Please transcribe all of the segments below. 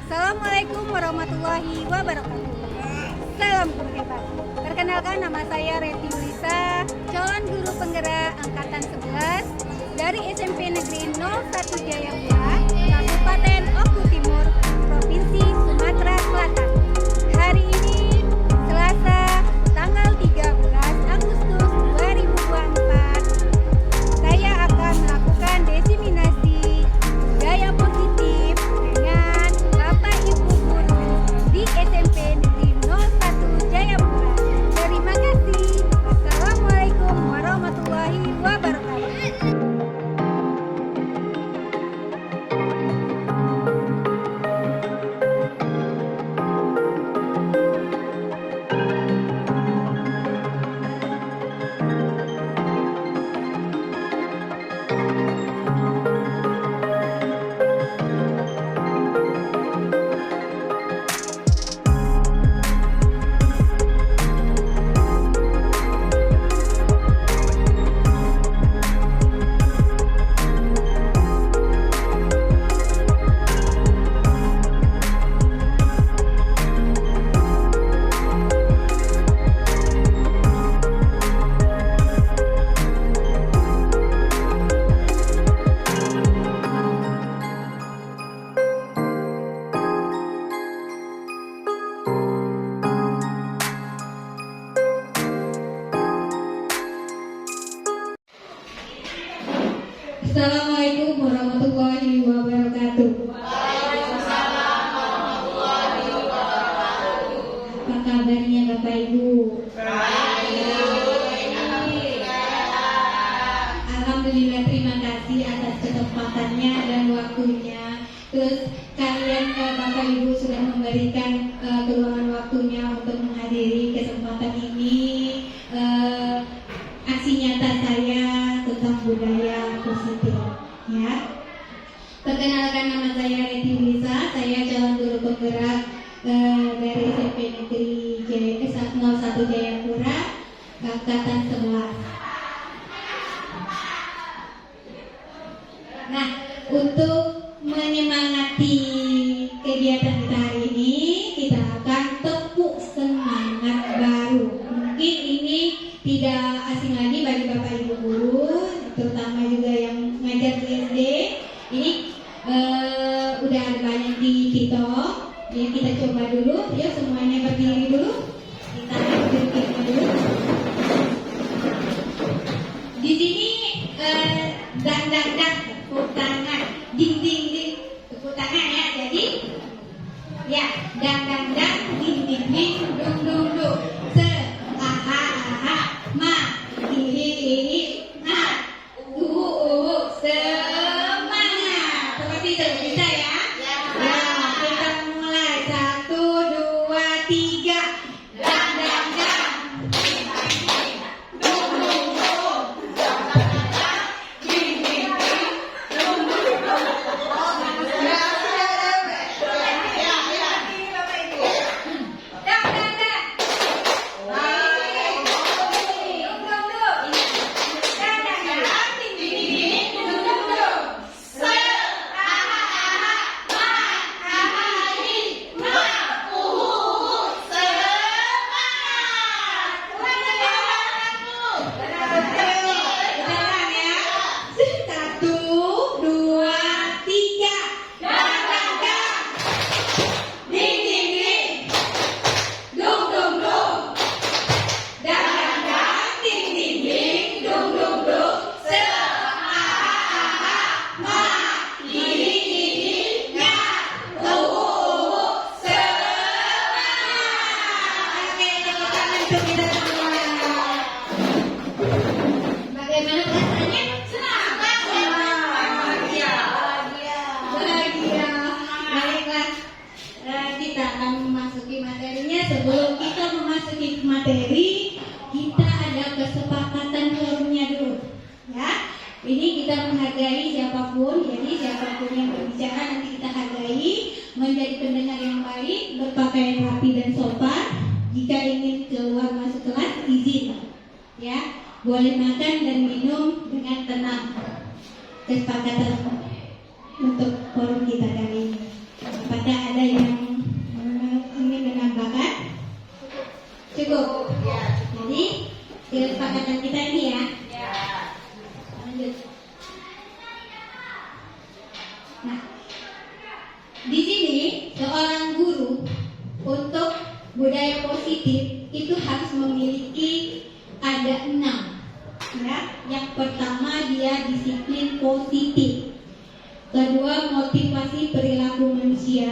Assalamualaikum warahmatullahi wabarakatuh. Salam guru hebat. Perkenalkan, nama saya Reti Yulisa, calon guru penggerak angkatan 11 dari SMP Negeri 01 Jayapura, Kabupaten Oku Timur, Provinsi Sumatera Selatan. Hari ini Selasa, tanggal 13 Agustus 2024, saya akan melakukan diseminasi budaya positif dengan Bapak Ibu guru di SMP Negeri 01 Jayapura. Terima kasih. Wassalamualaikum warahmatullahi wabarakatuh. Assalamualaikum warahmatullahi wabarakatuh. Apa kabarnya Bapak Ibu? Alhamdulillah, terima kasih atas kesempatannya dan waktunya. Terus kalian Bapak Ibu sudah memberikan keluangan waktunya untuk menghadiri kesempatan ini. Aksi nyata saya tentang budaya positif, ya. Perkenalkan, nama saya Reti Yulisa, saya calon guru penggerak dari SMP Negeri 01 Jayapura, angkatan 11. Nah, untuk menyemangati kegiatan kita hari ini, kita akan tepuk semangat baru. Mungkin ini tidak asing lagi bagi Bapak Ibu guru, terutama juga yang ngajar di SD. Ini udah ada banyak di TikTok. Ya, kita coba dulu. Yuk semuanya berdiri dulu. Kita berdiri dulu. Di sini dang tepuk tangan, ding ding ding, tepuk tangan ya. Jadi ya, dang ding ding ding, dung dung dung. Ma, hi, ha, semangat. Seperti itu, bisa ya? Ya. Kita mulai. 1, 2, 3. Dang. Bagaimana rasanya? Bahagia. Baiklah, kita akan memasuki materinya. Sebelum kita memasuki materi, kita ada kesepakatan forumnya dulu, ya. Ini kita menghargai siapapun, jadi siapapun yang berbicara nanti kita hargai, menjadi pendengar yang baik, berpakaian rapi dan sopan. Jika ingin keluar masuk kelas, izin, ya. Boleh makan dan minum dengan tenang. Kesepakatan untuk forum kita kali ini. Apakah ada yang Nah, di sini seorang guru untuk budaya positif itu harus memiliki ada 6. Ya, yang pertama dia disiplin positif. Kedua, motivasi perilaku manusia.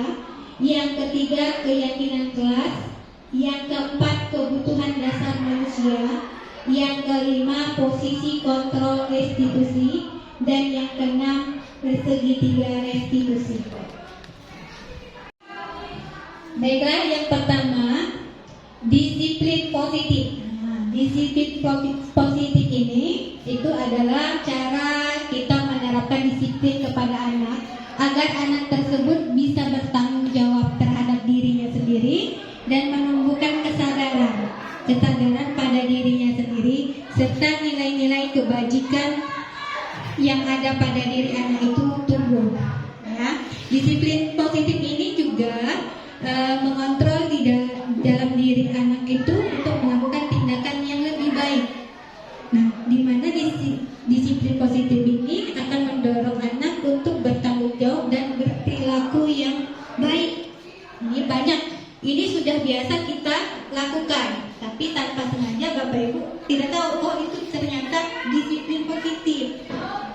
Yang ketiga, keyakinan kelas. Yang keempat, kebutuhan dasar manusia. Yang kelima, posisi kontrol restitusi. Dan yang keenam, segitiga restitusi. Baiklah, yang pertama, disiplin positif. Disiplin positif ini itu adalah cara kita menerapkan disiplin kepada anak agar anak tersebut bisa bertanggung jawab terhadap dirinya sendiri dan menumbuhkan kesadaran pada dirinya sendiri serta nilai-nilai kebajikan yang ada pada diri anak itu tumbuh. Ya. Disiplin positif ini juga mengontrol di dalam diri anak itu untuk melakukan tindakan yang lebih baik. Nah, di mana disiplin positif ini akan mendorong anak untuk bertanggung jawab dan berperilaku yang baik. Ini banyak. Ini sudah biasa kita lakukan, tapi tanpa sengaja Bapak Ibu tidak tahu, oh itu ternyata disiplin positif.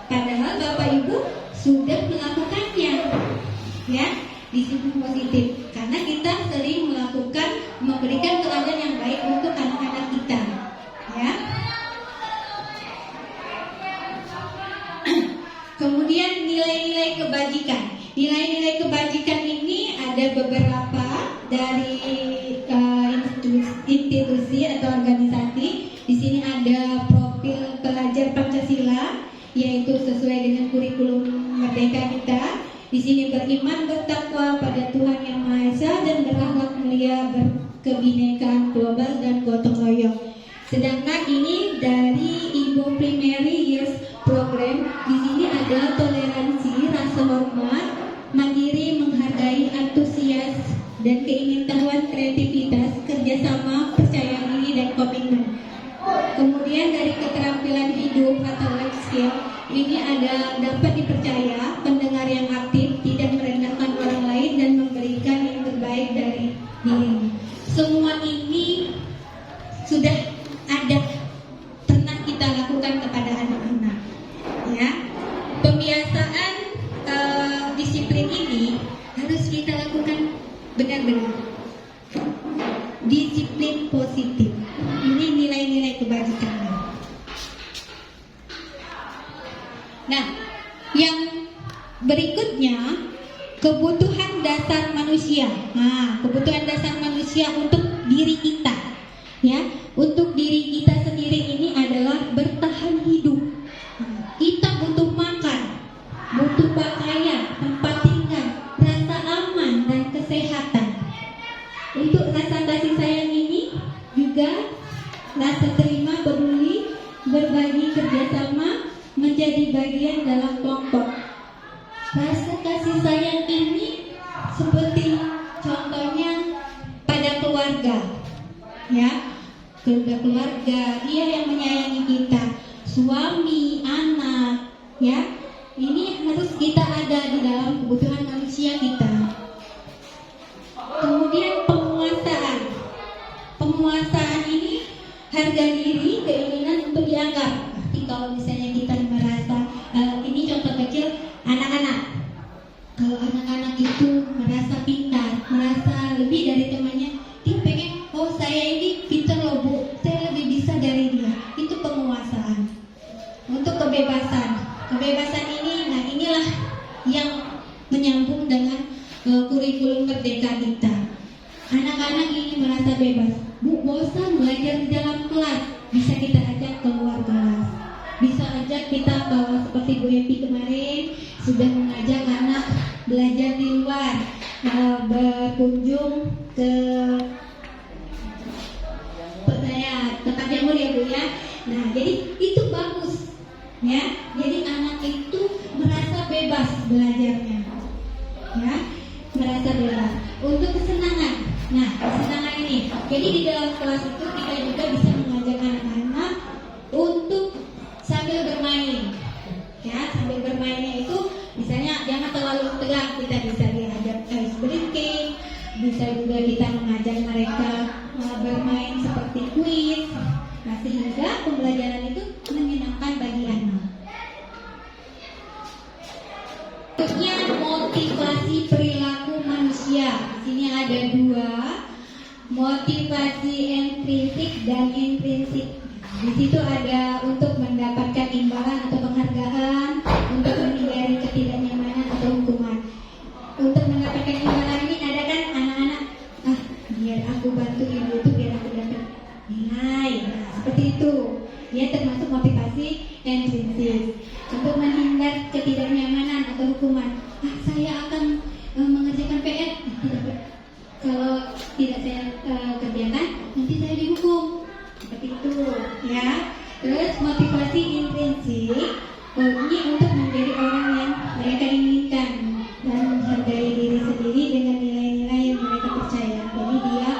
Padahal Bapak Ibu sudah melakukannya. Ya. Disiplin positif karena kita sering memberikan teladan yang baik untuk anak-anak kita, ya. Kemudian nilai-nilai kebajikan. Nilai-nilai kebajikan ini ada beberapa dari institusi atau organisasi. Di sini ada profil pelajar Pancasila, yaitu sesuai dengan kurikulum Merdeka kita. Di sini beriman, bertakwa pada Tuhan Yang Maha Esa dan berakhlak mulia, berkebinekaan global dan gotong royong. Sedangkan ini dari Indo Primary Years Program. Di sini ada toleransi, rasa hormat, mandiri, menghargai, antusias, dan keingintahuan, kreativitas, kerjasama, percaya diri, dan komitmen. Kemudian dari keterampilan hidup atau life skill, ini ada dapat dipercaya, pendengar yang aktif, tidak merendahkan orang lain, dan memberikan yang terbaik dari dirinya. Semua ini sudah ada, pernah kita lakukan kepada anak-anak. Ya, pembiasaan disiplin ini harus kita lakukan benar-benar. Disiplin positif. Ini nilai-nilai kebajikan. Nah, yang berikutnya kebutuhan dasar manusia. Nah, kebutuhan dasar manusia untuk diri kita, ya, untuk diri kita sendiri ini adalah bertahan hidup. Kita butuh makan, butuh pakaian, tempat tinggal, rasa aman dan kesehatan. Untuk rasa kasih sayang ini juga rasa terima, peduli, berbagi, kerjasama, menjadi bagian dalam kelompok. Rasa kasih sayang ini seperti contohnya pada keluarga, ya, keluarga, dia yang menyayangi kita, suami, anak, ya, ini harus kita ada di dalam kebutuhan manusia kita. Kemudian penguasaan ini harga diri, keinginan untuk dianggap. Kalau misalnya kita merasa, ini contoh kecil anak-anak. Kalau anak-anak itu merasa pintar, merasa lebih dari temannya, dia pengen, oh saya ini pintar loh Bu, saya lebih bisa dari dia. Itu penguasaan. Untuk kebebasan ini, nah inilah yang menyambung dengan kurikulum Merdeka kita. Anak-anak ini merasa bebas. Bu, bosan belajar di dalam kelas, bisa kita ajak keluar kelas. Bisa ajak kita, kalau seperti Bu Epi kemarin sudah mengajak anak belajar di luar, berkunjung ke tempat jamur ya Bu ya. Nah, jadi itu bagus ya. Jadi anak itu merasa bebas belajarnya, ya, merasa bebas. Untuk kesenangan, nah kesenangan ini, jadi di dalam kelas itu kita juga bisa mengajak anak-anak untuk sambil bermain, ya, sambil bermainnya itu misalnya jangan terlalu terlalu tegang, kita bisa diajak ice breaking, bisa juga kita mengajak mereka bermain seperti kuis. Nah, sehingga pembelajaran itu menyenangkan bagi anak. Berikutnya motivasi perilaku manusia. Di sini ada dua, motivasi intrinsik dan intrinsik. Di situ ada untuk mendapatkan imbalan atau penghargaan, untuk menghindari ketidaknyamanan atau hukuman. Untuk mendapatkan imbalan ini ada kan anak-anak, biar aku bantu ibu itu biar aku dapat nilai. Nah, seperti itu. Dia termasuk motivasi intrinsik. Untuk menghindar ketidaknyamanan atau hukuman, saya akan mengerjakan PR. Kalau tidak saya kerjakan, nanti saya dihukum. Seperti itu, ya. Terus motivasi intrinsik ini untuk menjadi orang yang mereka inginkan dan menghargai diri sendiri dengan nilai-nilai yang mereka percaya. Jadi dia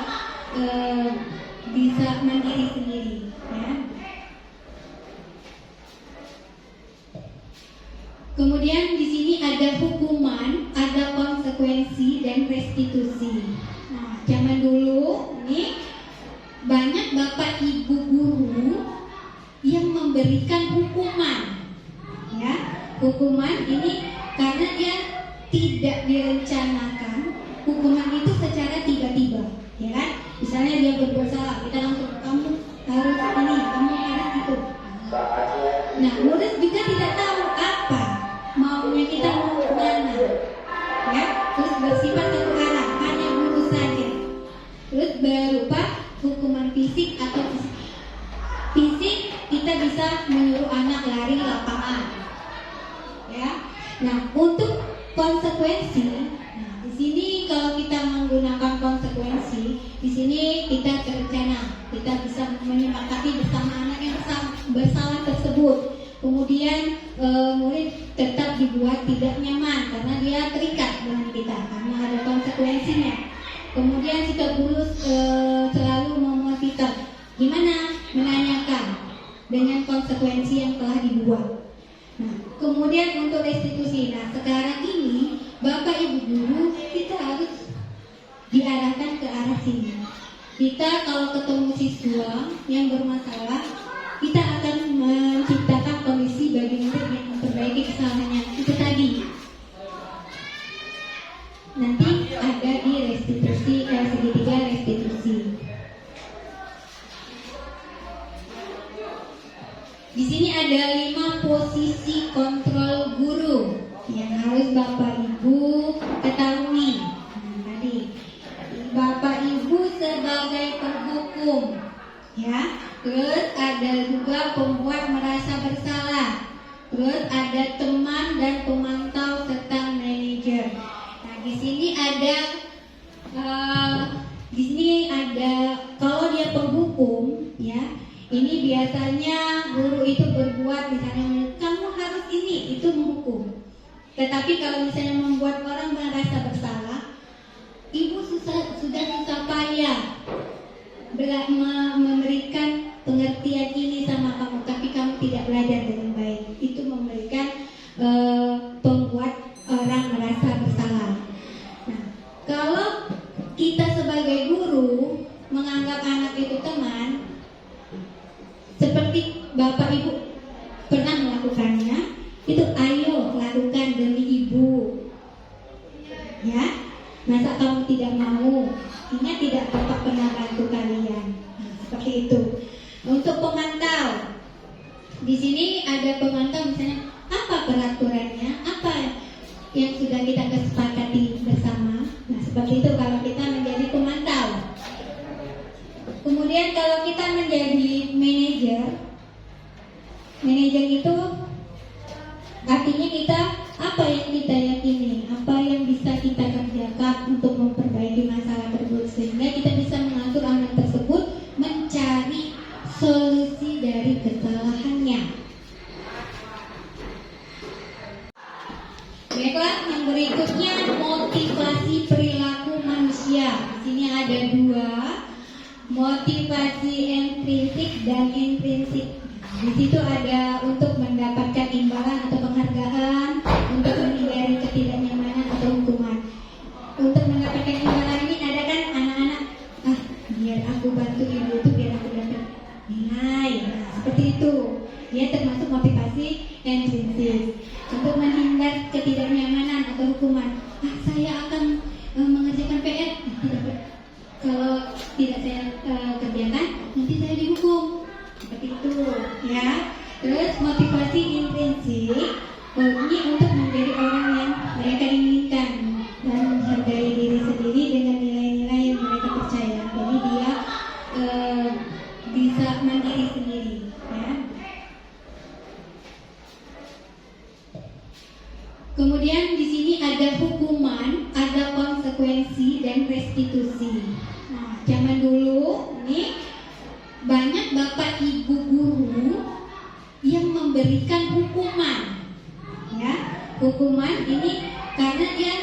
bisa mandiri sendiri, ya. Kemudian di sini ada hukuman, ada konsekuensi dan restitusi. Nah, zaman dulu ini banyak bapak ibu guru yang memberikan hukuman, ya. Hukuman ini karena dia tidak direncanakan, hukuman itu secara tiba-tiba, ya kan? Misalnya dia berbuat salah, kita langsung kamu harus ini, kamu harus itu. Nah, murid juga tidak tahu apa maunya kita mau kemana, ya. Terus bersifat satu arah, hanya guru saja. Terus berupa hukuman fisik atau fisik kita bisa menyuruh anak lari lapangan, ya. Nah, untuk konsekuensi, nah di sini kalau kita menggunakan konsekuensi, di sini kita berencana, kita bisa menyepakati bersama anak yang bersalah tersebut. Kemudian murid tetap dibuat tidak nyaman karena dia terikat dengan kita karena ada konsekuensinya. Kemudian sikap guru selalu memonitor, gimana menanyakan dengan konsekuensi yang telah dibuat. Nah, kemudian untuk restitusi, nah sekarang ini bapak ibu guru kita harus diarahkan ke arah sini. Kita kalau ketemu siswa yang bermasalah, kita akan menciptakan kondisi bagi murid yang memperbaiki kesalahannya. Itu tadi. Nanti ada di restitusi, segitiga restitusi. Di sini ada 5 posisi kontrol guru yang harus bapak ibu ketahui. Nah, tadi bapak ibu sebagai penghukum, ya. Terus ada juga pembuat merasa bersalah. Terus ada teman dan pemantau serta manajer. Nah, di sini ada kalau dia penghukum, ya. Ini biasanya guru itu berbuat misalnya kamu harus ini, itu menghukum. Tetapi kalau misalnya membuat orang merasa bersalah, ibu sudah susah payah memberikan pengertian ini sama kamu, tapi kamu tidak belajar dengan baik. Itu memberikan pembuat orang merasa bersalah. Nah, kalau kita sebagai guru menganggap anak itu teman, seperti bapak ibu pernah melakukannya, itu ayo lakukan demi ibu, ya. Masa kamu tidak mau? Ingat tidak bapak pernah bantu kalian. Nah, seperti itu. Untuk pemantau, di sini ada pemantau, misalnya apa peraturannya, apa yang sudah kita kesepakati bersama. Nah, seperti itu kalau kita menjadi pemantau. Kemudian kalau kita menjadi manajer itu artinya kita apa yang kita yakini, apa yang bisa kita kerjakan untuk memperbaiki masalah tersebut, sehingga kita bisa mengatur anak tersebut mencari solusi dari kesalahannya. Baiklah, yang berikutnya motivasi perilaku manusia. Di sini ada 2, motivasi intrinsik dan intrinsik. Di situ ada untuk mendapatkan imbalan atau penghargaan, untuk menghindari ketidaknyamanan saya akan mengerjakan PR. Kalau tidak saya kerjakan, nanti saya dihukum. Seperti itu, ya. Terus motivasi intrinsik ini untuk menjadi orang yang mereka inginkan dan menghargai diri sendiri dengan nilai-nilai yang mereka percaya. Jadi dia bisa mandiri sendiri, ya. Kemudian di sini ada hukuman, ada konsekuensi dan restitusi. Nah, zaman dulu ini banyak bapak ibu guru yang memberikan hukuman, ya. Hukuman ini karena dia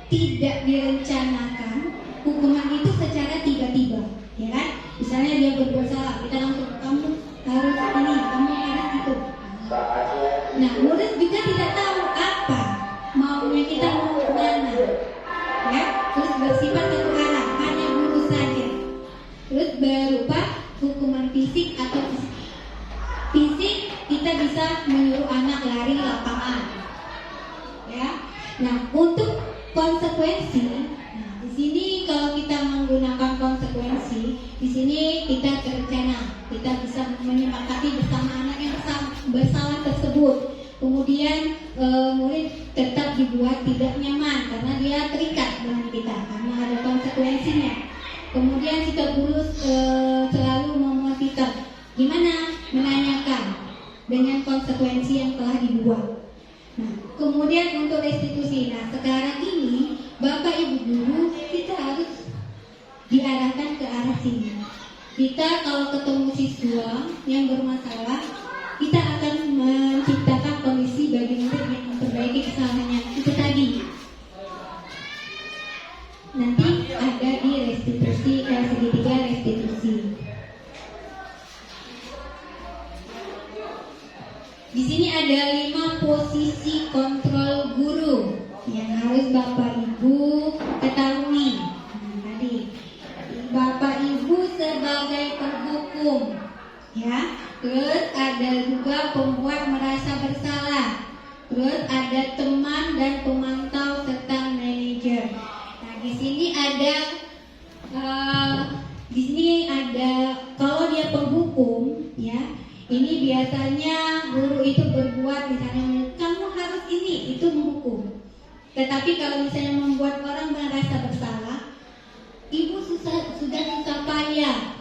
tidak direncanakan, hukuman itu secara tiba-tiba, ya kan? Misalnya dia berbuat salah, kita langsung kamu harus ini, kamu harus itu. Nah, murid juga tidak tahu apa maunya kita mau kemana, ya. Terus bersifat satu arah, hanya guru saja. Terus berupa hukuman fisik atau fisik kita bisa menyuruh anak lari lapangan, ya. Nah, untuk konsekuensi, nah di sini kalau kita menggunakan konsekuensi, di sini kita berencana, kita bisa menyepakati bersama anak yang bersalah tersebut. Kemudian murid tetap dibuat tidak nyaman karena dia terikat dengan kita karena ada konsekuensinya. Kemudian sikap guru selalu memotivasi, gimana menanyakan dengan konsekuensi yang telah dibuat. Nah, kemudian untuk restitusi, nah sekarang ini bapak ibu guru kita harus diarahkan ke arah sini. Kita kalau ketemu siswa yang bermasalah, kita akan menciptakan kondisi bagi murid yang memperbaiki kesalahannya. Itu tadi. Nanti ada di restitusi, segitiga restitusi. Di sini ada 5 posisi kontrol guru yang harus bapak ibu ketahui. Nah, tadi bapak ibu sebagai penghukum, ya. Terus ada juga pembuat merasa bersalah. Terus ada teman dan pemantau serta manajer. Nah, di sini ada kalau dia penghukum, ya. Ini biasanya guru itu berbuat misalnya kamu harus ini, itu menghukum. Tetapi kalau misalnya membuat orang merasa bersalah, ibu sudah susah payah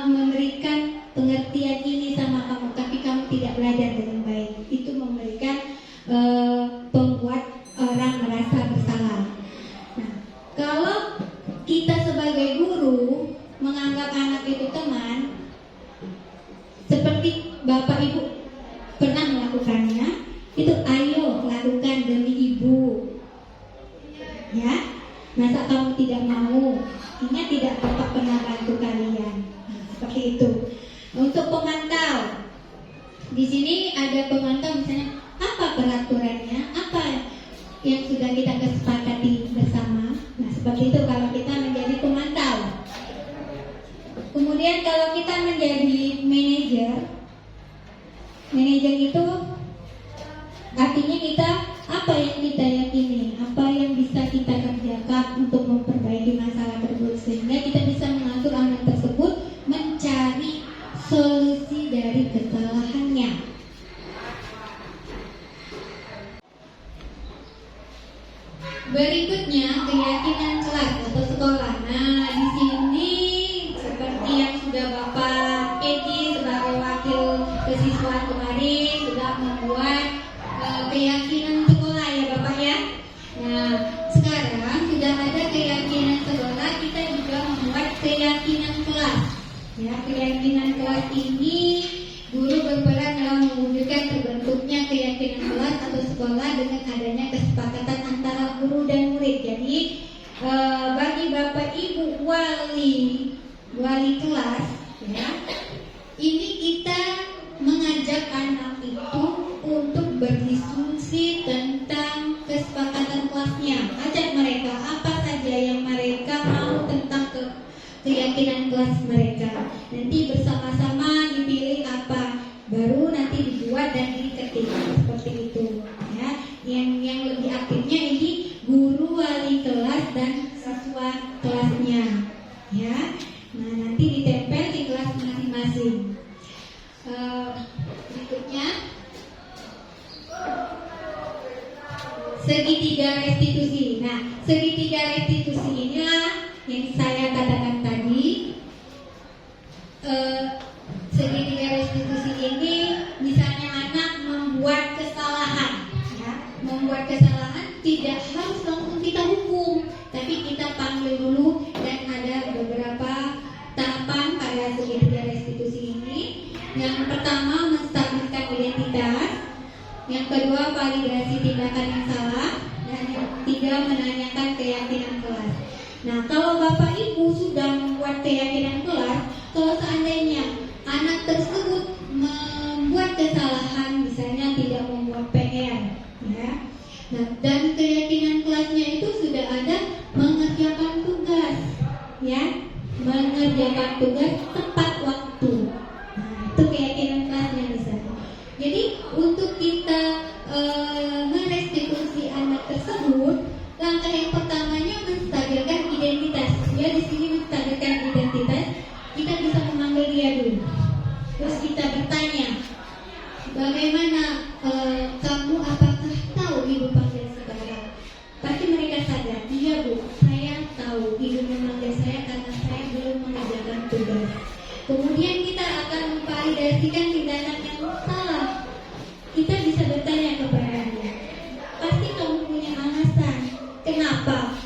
memberikan pengertian ini sama kamu, tapi kamu tidak belajar dengan baik. Itu memberikan pembuat orang merasa bersalah. Nah, kalau kita sebagai guru menganggap anak itu teman, seperti bapak ibu pernah melakukannya, itu ayo lakukan demi ibu, ya. Masa kamu tidak mau? Ingat tidak bapak pernah bantu kalian. Nah, seperti itu. Untuk pemantau, di sini ada pemantau, misalnya apa peraturannya, apa yang sudah kita kesepakati bersama. Nah, seperti itu kalau kita menjadi pemantau. Kemudian kalau kita menjadi manajer itu artinya kita apa yang kita yakini, apa yang bisa kita kerjakan untuk memperbaiki masalah tersebut, sehingga kita bisa mengatur anak tersebut mencari solusi dari kesalahannya. Berikutnya keyakinan kelas atau sekolah. Nah, di sini seperti yang sudah Bapak Edi sebagai wakil kesiswaan kemarin sudah membuat keyakinan sekolah, ya Bapak ya. Nah, sekarang sudah ada keyakinan sekolah, kita juga membuat keyakinan kelas. Ya, keyakinan kelas ini guru berperan dalam mewujudkan terbentuknya keyakinan kelas atau sekolah dengan adanya kesepakatan antara guru dan murid. Jadi bagi Bapak Ibu wali kelas, ya, ini kita mengajak anak itu untuk berdiskusi tentang kesepakatan kelasnya. Ajak mereka apa saja yang mereka mau tentang keyakinan kelas mereka. Nanti bersama-sama dipilih apa, baru nanti dibuat dan diketik seperti itu. Ya, yang lebih aktifnya ini dan siswa kelasnya, ya. Nah, nanti ditempel di kelas masing-masing. Berikutnya, segitiga restitusi. Nah, segitiga restitusi inilah yang saya katakan tadi. Segitiga restitusi ini misalnya anak membuat kesalahan, ya. Membuat kesalahan tidak harus langsung kita hukum, tapi kita panggil dulu dan ada beberapa tahapan pada segitiga restitusi ini. Yang pertama, menstabilkan identitas. Yang kedua, validasi tindakan yang salah. Dan yang ketiga, menanyakan keyakinan kelas. Nah, kalau Bapak Ibu sudah membuat keyakinan kelas, kalau seandainya anak tersebut membuat kesalahan, misalnya tidak membuat PR, ya. Nah, dan keyakinan kelasnya itu sudah ada mengerjakan tugas, ya, mengerjakan tugas tepat waktu. Nah, itu keyakinan kelasnya misalnya. Jadi untuk kita merestitusi anak tersebut, langkah yang pertamanya menstabilkan identitas. Ya, di sini menstabilkan identitas. Kita bisa memanggil dia dulu. Terus kita bertanya, bagaimana kamu, apakah tahu ibu panggil sekarang? Pasti mereka sadar, iya bu, saya tahu ibu memanggil saya karena saya belum mengerjakan tugas. Kemudian kita akan memvalidasikan tindakan yang salah. Kita bisa bertanya kepada dia, pasti kamu punya alasan kenapa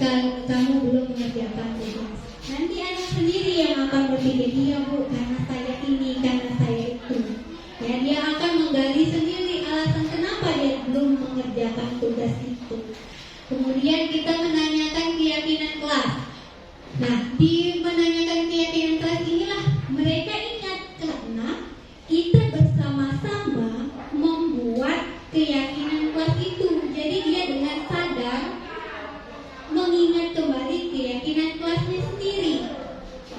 kamu belum mengerjakan tugas. Nanti anak sendiri yang akan berpikir, iya bu, karena saya ini, karena saya itu. Ya, dia akan menggali sendiri alasan kenapa dia belum mengerjakan tugas itu. Kemudian kita menanyakan keyakinan kelas. Nah, di menanyakan keyakinan kelas inilah mereka ingat, karena kita bersama-sama membuat keyakinan kelas itu. Jadi dia dengan sadar mengingat kembali keyakinan kelasnya sendiri,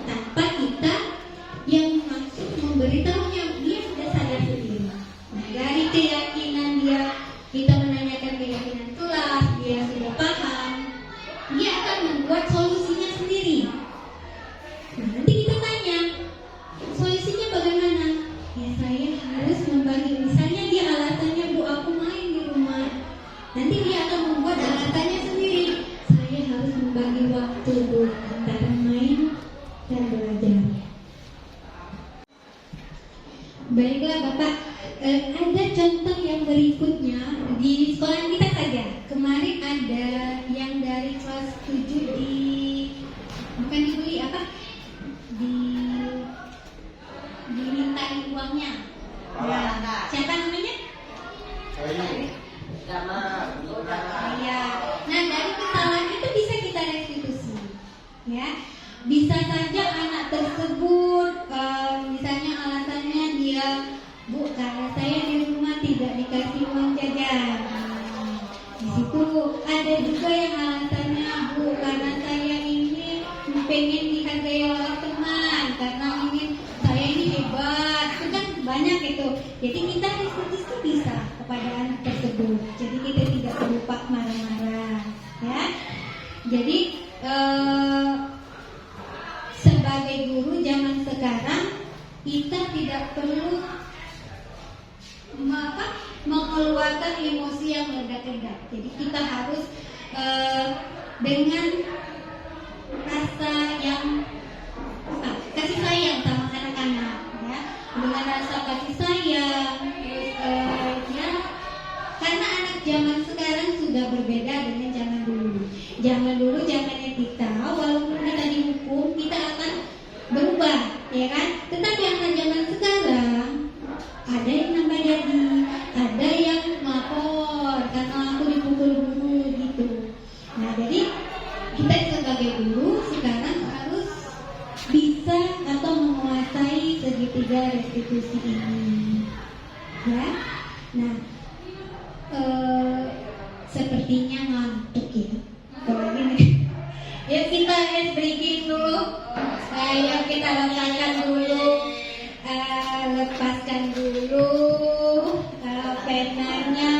tanpa kita yang maksud memberitahunya, dia sudah sadar sendiri. Nah, dari keyakinan dia, kita menanyakan keyakinan kelas, dia sudah paham, dia akan membuat solusinya sendiri. Nah, nanti kita tanya, solusinya bagaimana? Ya, saya harus membagi, misalnya dia alasannya, bu, aku main di rumah. Nanti dia akan membuat alasannya sendiri. Saya harus membagi waktu, bu, antara main dan belajar. Baiklah Bapak, ada contoh yang berikutnya di sekolah kita saja. Kemarin ada yang dari kelas 7 dimintai uangnya. Ya. Siapa namanya? Iya. Nah, dari kesalahan itu bisa kita restitusi, ya. Bisa saja anak tersebut misalnya alasannya dia, bu, karena saya di rumah tidak dikasih uang jajan. Di situ ada juga yang alasannya, bu, karena saya ini pengen dihargai oleh teman, karena ingin saya ini hebat. Itu kan banyak itu. Jadi kita restitusi bisa kepada anak tersebut. Jadi kita tidak lupa marah-marah, ya. Jadi sebagai guru zaman sekarang kita tidak perlu mengeluarkan emosi yang meledak-ledak. Jadi kita harus dengan rasa yang kasih sayang sama anak-anak, ya. Dengan rasa kasih sayang, ya. Karena anak zaman sekarang sudah berbeda dengan zaman dulu. Zaman dulu, zamannya kita, walaupun kita dihukum, kita akan berubah, ya kan? Tetapi anak zaman sekarang ada yang nambah jadi, ada yang lapor karena aku dipukul guru gitu. Nah, jadi kita sebagai guru sekarang harus bisa atau menguasai segitiga restitusi ini, ya. Nah, sepertinya ngantuk ya. Yuk kita ice breaking dulu. Ayo kita lepaskan dulu, penanya.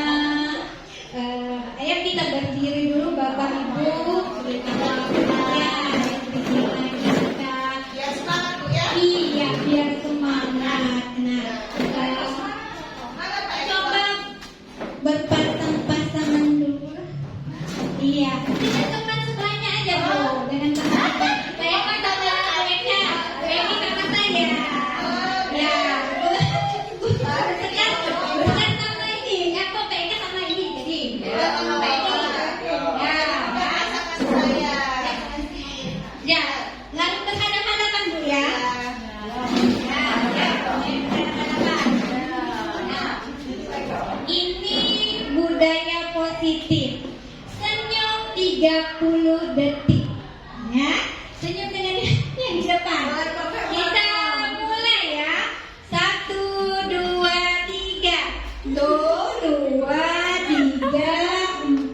Ayo kita berdiri dulu Bapak Ibu. Iya, dengan teman sebelahnya aja Bu. Dengan teman saya kan sama ayahnya, Remi sama saya. Ya, bukan sama ini, apa PK sama ini jadi. Sama ini. Ya, lalu berhadapan-hadapan Bu ya. Ini budaya positif. Senyum 30 detik. Ya, senyum dengan yang di depan. Kita mulai ya. 1, 2, 3. 1, 2, 3,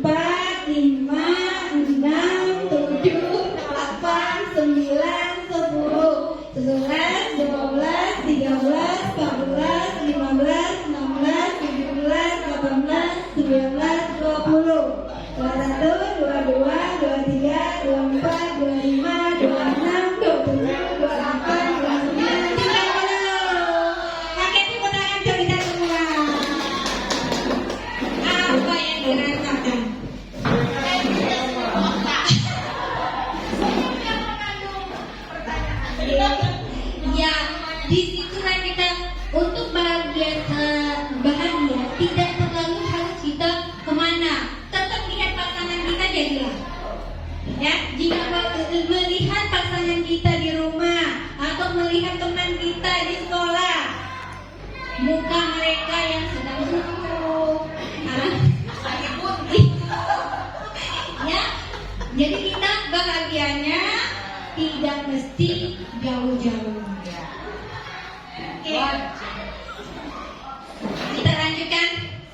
4, 5, 6, 7, 8, 9, 10, 11, 12, 13, 14, 15, 16, 17, 18, 19, 20. 21, 22, 23, 24, 25, 26, 27, 28, 29, 30. Pakai tepuk tangan coba kita semua. Apa yang dirasakan? Ya, disitulah kita untuk bahagia tidak terlalu harus kita kemana, tetap lihat pasangan kita jadilah. Ya, jika melihat pasangan kita di rumah atau melihat teman kita di sekolah, muka mereka yang sedang buruk, ya, jadi kita bahagianya tidak mesti jauh-jauh. Oke. Kita lanjutkan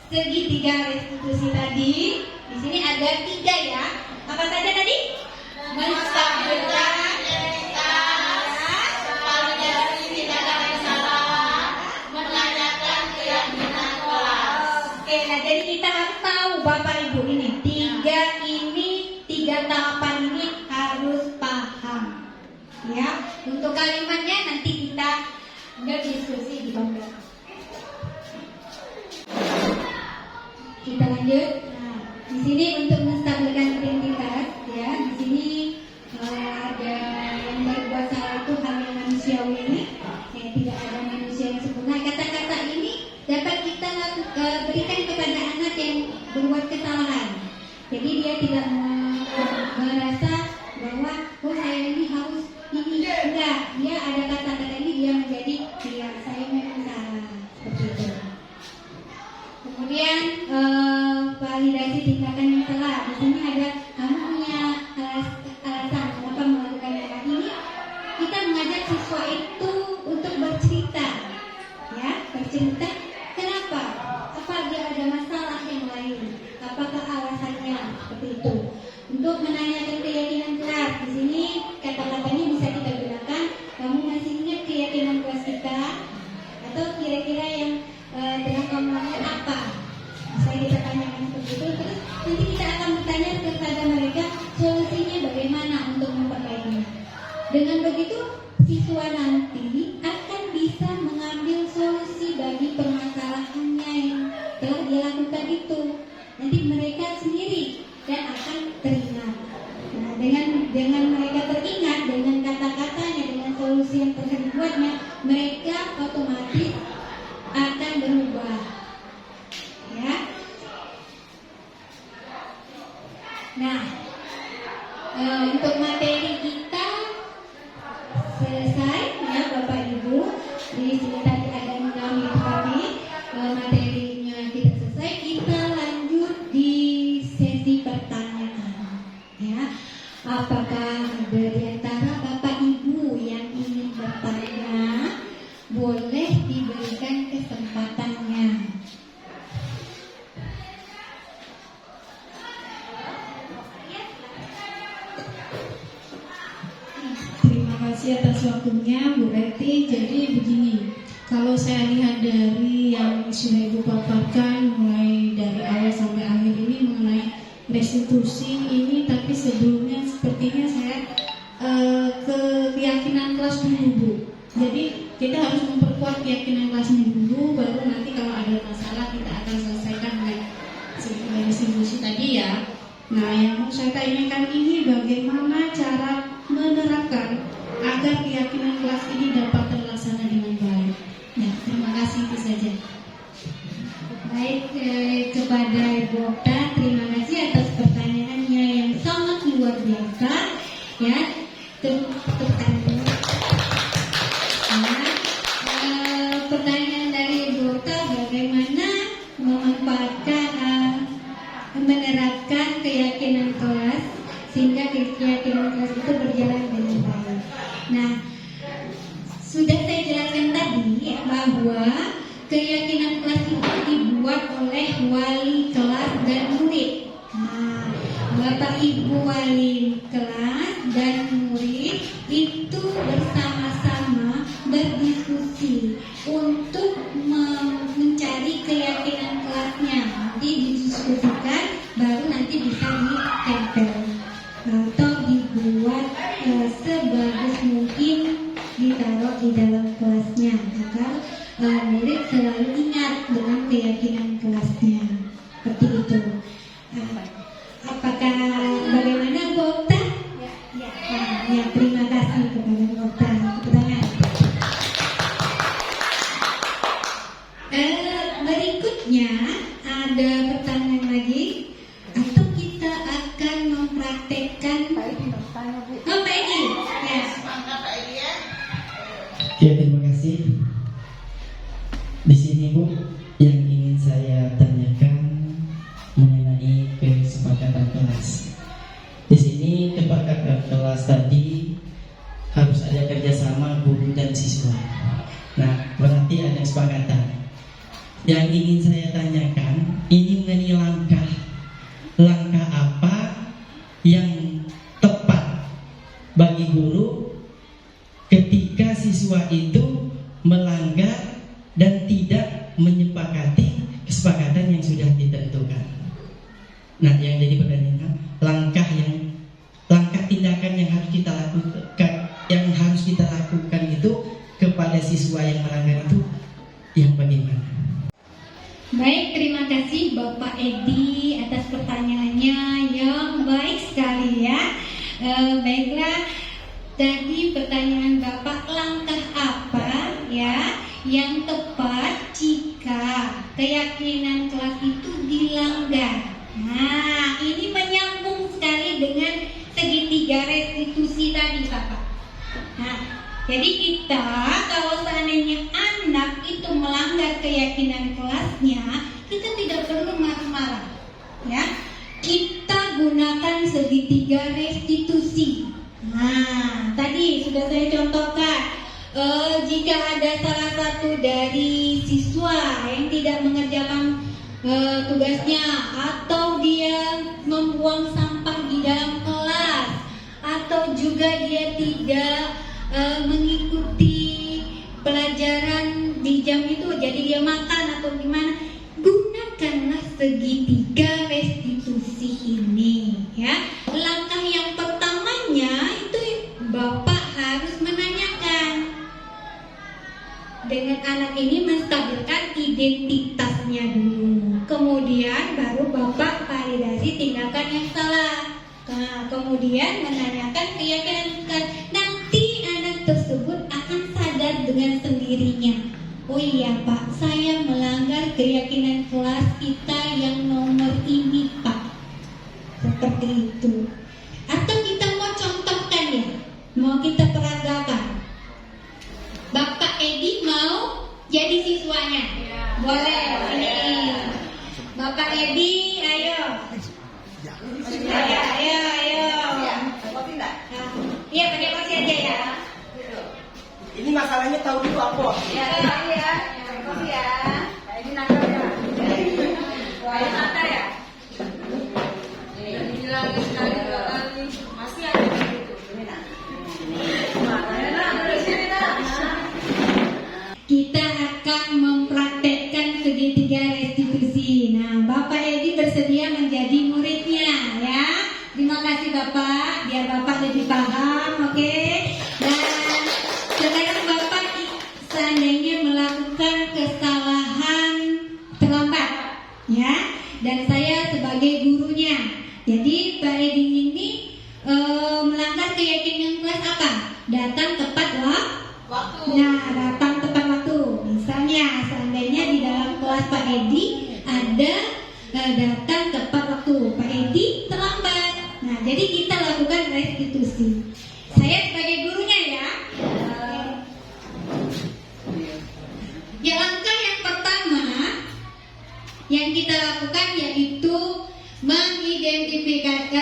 segitiga restitusi tadi. Di sini ada 3 ya. Apa saja tadi? Menstabilkan validasi tidak ada masalah, menanyakan keyakinan kelas. Oke, nah jadi kita harus tahu Bapak Ibu ini 3 tahapan ini harus paham. Ya, untuk kalimatnya nanti kita berdiskusi di bawah. Kita lanjut. Nah, di sini untuk menstabilkan identitas, ya, di sini ada yang berbuat salah itu hal yang manusiawi, ya, tidak ada manusia yang sempurna. Kata-kata ini dapat kita berikan kepada anak yang berbuat kesalahan. Jadi dia tidak merasa bahwa saya ini harus ini enggak. Dia ada kata-kata ini dia menjadi saya memang salah seperti itu. Kemudian validasi tindakan yang salah. Di sini ada kamu punya alasan kenapa melakukan hal ini. Kita mengajak siswa itu untuk bercerita, ya, bercerita kenapa, apa dia ada masalah yang lain, apakah alasannya seperti itu. Untuk menanyakan keyakinan kelas, di sini kata-katanya bisa kita gunakan. Kamu masih ingat keyakinan kelas kita? Atau kira-kira yang telah kamu lakukan apa? Saya kita tanyakan seperti itu, terus nanti kita akan bertanya kepada mereka solusinya bagaimana untuk memperbaikinya. Dengan begitu siswa nanti akan bisa mengambil solusi bagi permasalahannya yang telah dia lakukan itu. Nanti mereka sendiri dan akan teringat. Nah, dengan mereka teringat dengan kata-katanya, dengan solusi yang telah dibuatnya, mereka otomatis akan berubah. Ya. Nah, untuk materi kita selesai ya Bapak Ibu. Di sini tadi ada mengalami kami materinya kita selesai. Kita lanjut di sesi pertanyaan. Ya, apakah ada di antara Bapak Ibu yang ingin bertanya? Boleh diberikan kesempatannya. Terima kasih atas waktunya Bu Reti. Jadi begini, kalau saya lihat dari yang sudah Ibu paparkan mulai dari awal sampai akhir ini mengenai restitusi ini, tapi sebelumnya sepertinya saya keyakinan kelas dulu Bu. Jadi kita harus memperkuat keyakinan kelasnya dulu, baru nanti kalau ada masalah kita akan selesaikan dengan restitusi tadi ya. Nah, yang mau saya tanyakan ini bagaimana cara menerapkan agar keyakinan kelas ini dapat terlaksana dengan baik. Ya, terima kasih, itu saja. Baik, kepada Ibu Okta, terima kasih atas pertanyaannya yang sangat luar biasa, ya. Pertanyaan dari Ibu Okta, bagaimana menerapkan keyakinan kelas sehingga keyakinan kelas itu berjalan dengan baik. Nah, sudah saya jelaskan tadi ya, bahwa keyakinan kelas itu dibuat oleh wali kelas dan murid. Nah, Bapak Ibu wali kelas dan murid itu bersama-sama berdiskusi untuk mencari keyakinan kelasnya. Nanti didiskusikan, baru nanti bisa ditempel atau dibuat sebagus mungkin ditaruh di dalam kelasnya agar murid selalu ingat dengan keyakinan kelasnya. Seperti itu. Apakah bagaimana Bu Okta? Ya, terima kasih kepada Bu Okta. Pertanyaan. Berikutnya ada pertanyaan lagi, atau kita akan mempraktekkan? Oh, Pak Edi. Ya. Ya, terima kasih. Di sini Bu, yang ingin saya tanyakan mengenai kesepakatan kelas. Di sini kesepakatan kelas tadi harus ada kerjasama guru dan siswa. Nah, berarti ada kesepakatan. Yang ingin saya tanyakan ini mengenai langkah apa yang tepat bagi guru ketika siswa itu melanggar dan tidak menyepakati kesepakatan yang sudah ditentukan. Nah, yang jadi pertanyaan, langkah tindakan yang harus kita lakukan itu kepada siswa yang melanggar itu yang bagaimana? Baik, terima kasih Bapak Edi atas pertanyaannya yang baik sekali ya. Baiklah, tadi pertanyaan Bapak, langkah apa ya yang tepat jika keyakinan kelas itu dilanggar? Nah, ini menyambung sekali dengan segitiga restitusi tadi Bapak. Nah, jadi kita kalau seandainya anak itu melanggar keyakinan kelasnya, kita tidak perlu marah-marah, ya. Kita gunakan segitiga restitusi. Nah, tadi sudah saya contohkan. Jika ada salah satu dari siswa yang tidak mengerjakan tugasnya, atau dia membuang sampah di dalam kelas, atau juga dia tidak mengikuti pelajaran di jam itu, jadi dia makan atau gimana, gunakanlah segitiga restitusi ini ya. Langkah yang pertamanya itu Bapak harus menanyakan dengan anak ini, menstabilkan identitasnya dulu, kemudian baru Bapak validasi tindakan yang salah. Nah, kemudian menanyakan keyakinan nanti anak tersebut akan sadar dengan sendirinya. Oh iya Pak, saya melanggar keyakinan kelas kita yang nomor ini Pak. Seperti itu. Atau kita mau contohkan ya, mau kita peragakan. Bapak Edi mau jadi siswanya? Ya. Boleh. Ini Bapak Edi, ayo. Ayo. Kopi enggak? Iya, pakai kursi aja ya. Ini masalahnya tahu dulu apa? Ya, kopi ya. Ini nakal ya. Ayo nakal ya. Ini lagi sekali dua kali masih ada gitu. Kita akan mempraktekkan segitiga restitusi. Nah, Bapak Edi bersedia menjadi muridnya ya. Terima kasih Bapak, biar Bapak lebih paham, oke? Dan sekarang Bapak seandainya melakukan kesalahan terlambat, ya. Dan saya sebagai gurunya, jadi Edi ini melanggar keyakinan kelas apa? Datang tepat Waktu. Nah, datang tepat waktu. Misalnya, seandainya di dalam kelas Pak Edi ada datang tepat waktu, Pak Edi terlambat. Nah, jadi kita lakukan restitusi. Saya sebagai gurunya ya. Ya, langkah yang pertama yang kita lakukan yaitu mengidentifikasi,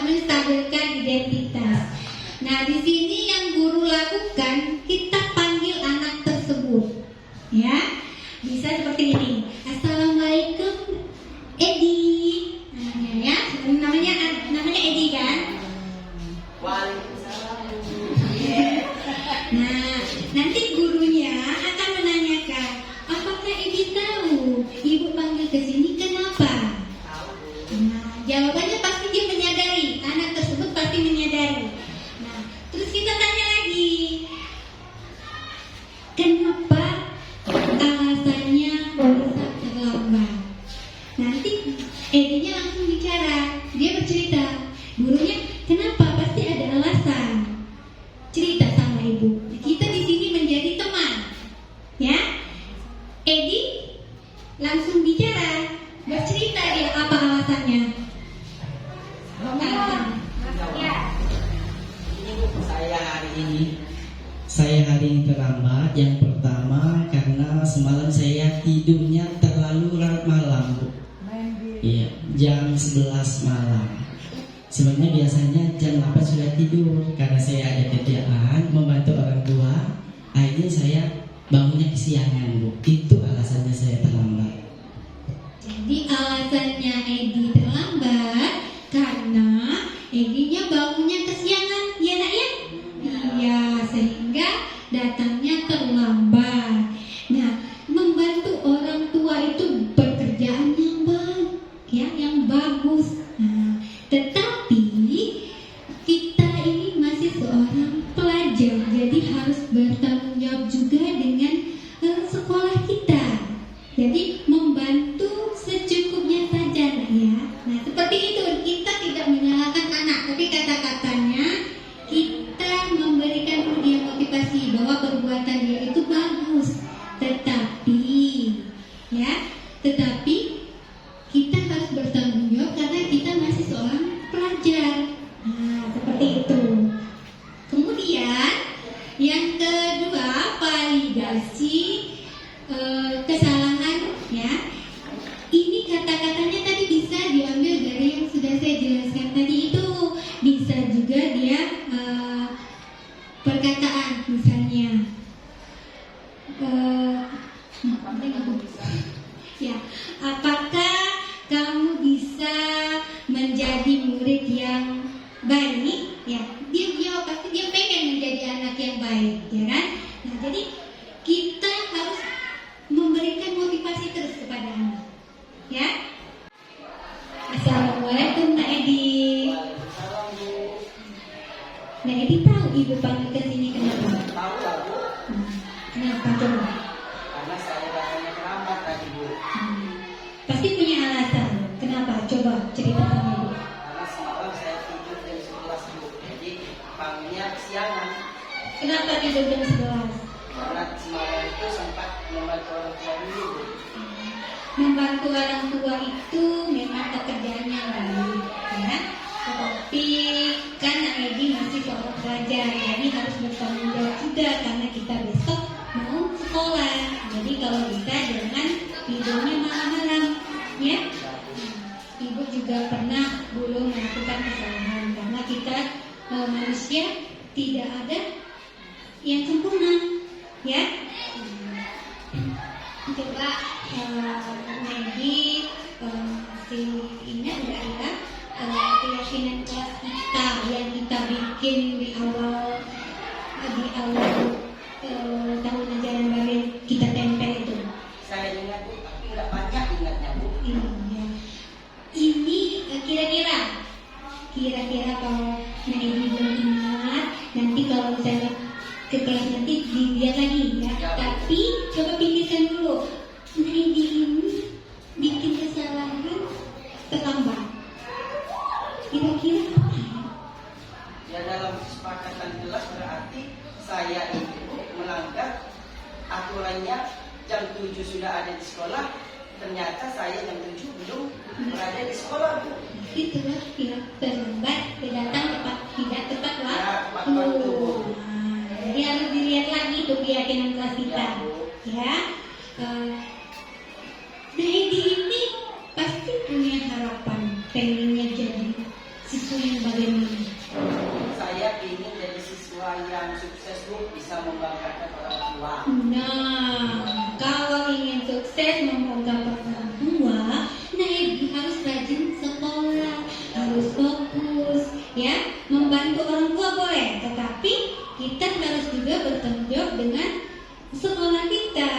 menstabilkan identitas. Nah, di sini yang guru lakukan, kita panggil anak tersebut, ya. Bisa seperti ini. Assalamualaikum, Edi. Nah, ya, namanya Edi kan? Waalaikumsalam. Nah, nanti gurunya akan menanyakan, apakah Edi tahu ibu panggil ke sini kenapa? Nah, jawabannya pasti dia menyadari, anak tersebut pasti menyadari. Nah, terus kita tanya lagi, kenapa alasannya bisa terlambat? Nanti Edinya langsung bicara, dia bercerita, gurunya kenapa? Pasti ada alasan. Cerita sama ibu. Kita di sini menjadi teman, ya. Edi langsung bicara, bercerita dia apa alasannya. Ini Bu, Saya hari ini terlambat. Yang pertama karena semalam saya tidurnya terlalu malam, Bu. Iya, jam 11 malam. Sebenarnya biasanya jam 8 sudah tidur. Karena saya ada kerjaan membantu orang tua, akhirnya saya bangunnya kesiangan, Bu. Itu alasannya saya terlambat. Jadi alasannya Edi terlambat karena Edinya bangunnya kesiangan, ya nak ya? Iya, sehingga datangnya terlambat. Nah, membantu orang tua itu pekerjaan yang baik, ya, yang bagus. Nah, tetapi kita ini masih seorang pelajar, jadi harus bertanggung jawab juga dengan sekolah kita. Jadi membantu secukupnya saja, nak ya. Nah, seperti itu, kita tidak menyalahkan anak, tapi kata-katanya kita memberikan dia motivasi bahwa perbuatan dia itu bagus. Tetapi kita harus bertanggung jawab karena kita masih seorang pelajar. Nah, seperti itu. Kemudian yang kedua, validasi kesalahan, ya. Ini kata-katanya tadi bisa diambil dari yang sudah saya jelaskan tadi itu. Bisa juga dia perkataan, misalnya ya, apakah kamu bisa menjadi murid yang baik? Ya, dia jawab pasti dia pengen menjadi anak yang baik, ya kan? Nah, jadi kita harus memberikan motivasi terus kepada anak, ya. Assalamualaikum, Nak Edi. Waalaikumsalam, Bu. Nak Edi tahu ibu panggil ke sini kenapa? Tahu lah, Bu. Kenapa coba? Karena saya datangnya terlambat tadi, Bu. Pasti punya alasan. Kenapa? Coba cerita sama ibu. Karena semalam saya tidur jam 11, Bu. Jadi panggilnya kesiangan. Kenapa tidur jam 11? Karena semalam itu sempat membantu orang tua dulu, Bu. Membantu orang tua itu memang pekerjaannya baik, ya. Tetapi kan Nak Edi masih seorang pelajar, jadi harus bertanggung jawab juga karena kita besok mau sekolah. Jadi kalau bisa jangan tidurnya malam-malam, ya. Ibu juga pernah dulu melakukan kesalahan karena kita manusia tidak ada yang sempurna, ya. Coba Maggie masih ingat nggak ya keyakinan kelas kita yang kita bikin di awal tahun ajaran baru yang kita tempel itu. Saya ingat, Bu, tapi nggak banyak ingatnya, Bu. Iya. Ini kira-kira kalau Nak Edi belum ingat, nanti kalau misalnya ke kelas nanti dilihat lagi ya. Tapi coba pikirkan dulu, Nak Edi ini bikin kesalahan terlambat. Kira-kira apa ya? Ya dalam kesepakatan kelas berarti saya itu melanggar aturannya jam 7 sudah ada di sekolah, ternyata saya jam 7 belum berada di sekolah, Bu. Itulah tidak terlambat, datang tidak tepat Ya, tepat waktu. waktu, Bu. Nah, jadi harus dilihat lagi tuh keyakinan kelas kita, Ya, Bu. ya. Nah, ini pasti punya harapan, pengennya jadi siswa yang bagaimana? Saya ingin jadi siswa yang sukses, Bu, bisa membanggakan orang tua. Nah, kalau ingin sukses membanggakan orang tua, nah harus rajin sekolah, harus fokus, ya. Membantu orang tua boleh, tetapi kita harus juga bertanggung jawab dengan sekolah kita,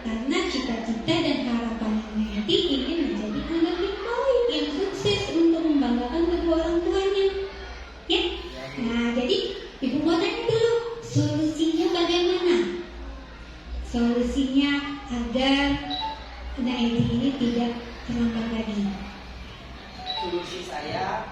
karena cita-cita dan harapan nanti ingin menjadi anak yang baik, yang sukses untuk membanggakan kedua orang tuanya, ya. Nah, jadi ibu mau tanya dulu, solusinya bagaimana? Solusinya agar Naedi ini tidak terlambat lagi. Solusi saya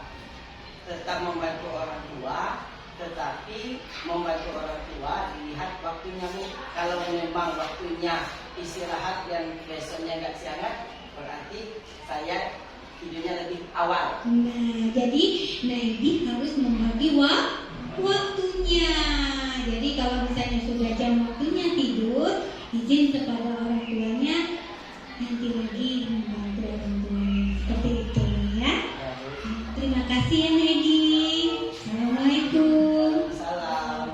tetap membantu orang tua, tetapi membantu orang tua dilihat waktunya, Bu. Kalau memang waktunya istirahat dan besoknya nggak siangan, berarti saya tidurnya lebih awal. Nah, jadi Naedi harus membagi waktunya. Jadi kalau misalnya sudah jam waktunya tidur, izin kepada orang tuanya nanti lagi membantu orang tuanya. Seperti itu, ya. Terima kasih ya Naedi. Assalamualaikum. Salam.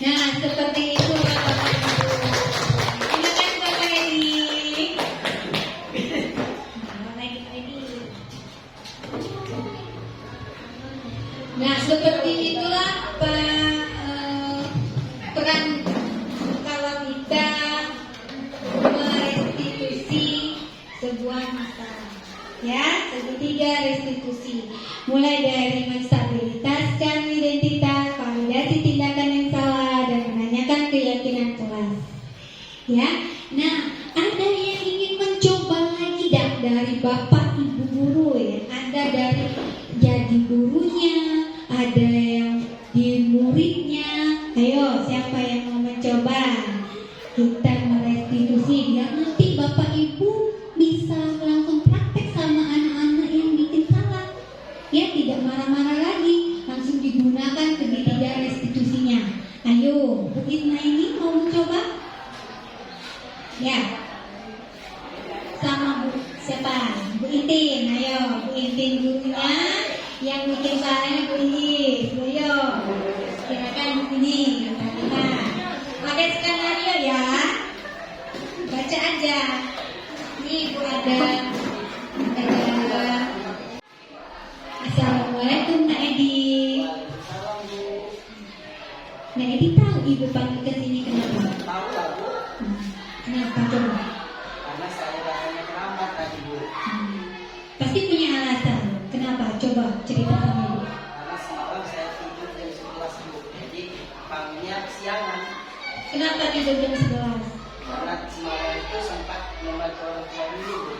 Nah, seperti itu Bapak Ibu. Terima kasih Bapak Edi. Nah, seperti itulah peran kalau kita merestitusi sebuah masalah. Ya, segitiga restitusi. Mulai dari menstabilitaskan identitas, validasi tindakan yang salah, dan menanyakan keyakinan kelas. Ya, nah ada yang ingin mencoba lagi dari Bapak Ibu guru, ya. Ada dari jadi gurunya, ada yang di muridnya. Ayo, siapa yang mau mencoba? Kita merestitusi biar nanti Bapak Ibu bisa langsung praktek sama anak-anak yang bikin salah. Ya, tidak marah-marah lagi, langsung digunakan segitiga restitusinya. Ayo, Bu Isna ini mau mencoba? Ya, sama Bu siapa? Bu Intin. Ayo, Bu Intin gurunya. Yang bikin salahnya Bu Iis. Ayo, silakan Bu ini. Pakai skenario ya. Baca aja. Ini Bu ada. Assalamualaikum Nak Edi. Salam, Bu. Nak Edi tahu Ibu panggil ke sini kenapa? Tahu lah, Bu. Kenapa coba? Karena saya datangnya terlambat tadi, Bu. Pasti punya alasan. Kenapa? Coba cerita sama Ibu. Karena semalam saya tidur jam 11, Bu. Jadi bangunnya kesiangan. Kenapa tidur jam 11? Karena semalam itu sempat membantu orang tua dulu, Bu.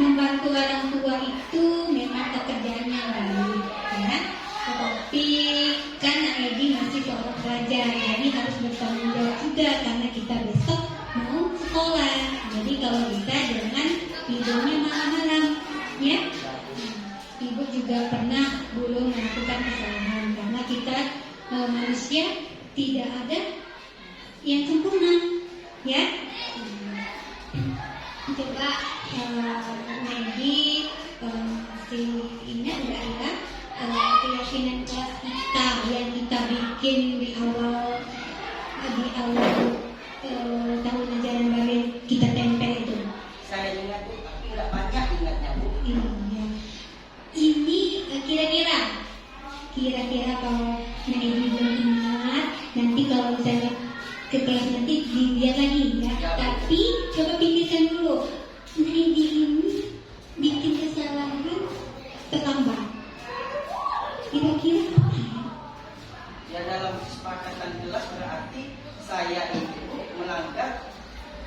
Membantu orang tua itu memang pekerjaannya baik, ya. Tetapi kan Edi masih seorang pelajar, jadi harus bertanggung jawab juga karena kita besok mau sekolah. Jadi kalau bisa jangan tidurnya malam-malam, ya. Ibu juga pernah dulu melakukan kesalahan karena kita manusia tidak ada yang sempurna, ya. Coba Maggie masih ingat nggak ya keyakinan kelas kita yang kita bikin di awal tahun ajaran baru yang kita tempel itu. Saya ingat, Bu, tapi nggak banyak ingatnya, Bu. Ini kira-kira kalau Maggie belum ingat, nanti kalau misalnya ke kelas nanti dilihat lagi ya. Tapi coba pikirkan dulu, Naidi ini bikin kesalahan terlambat. Kira-kira apa ya? Ya dalam kesepakatan kelas berarti saya itu melanggar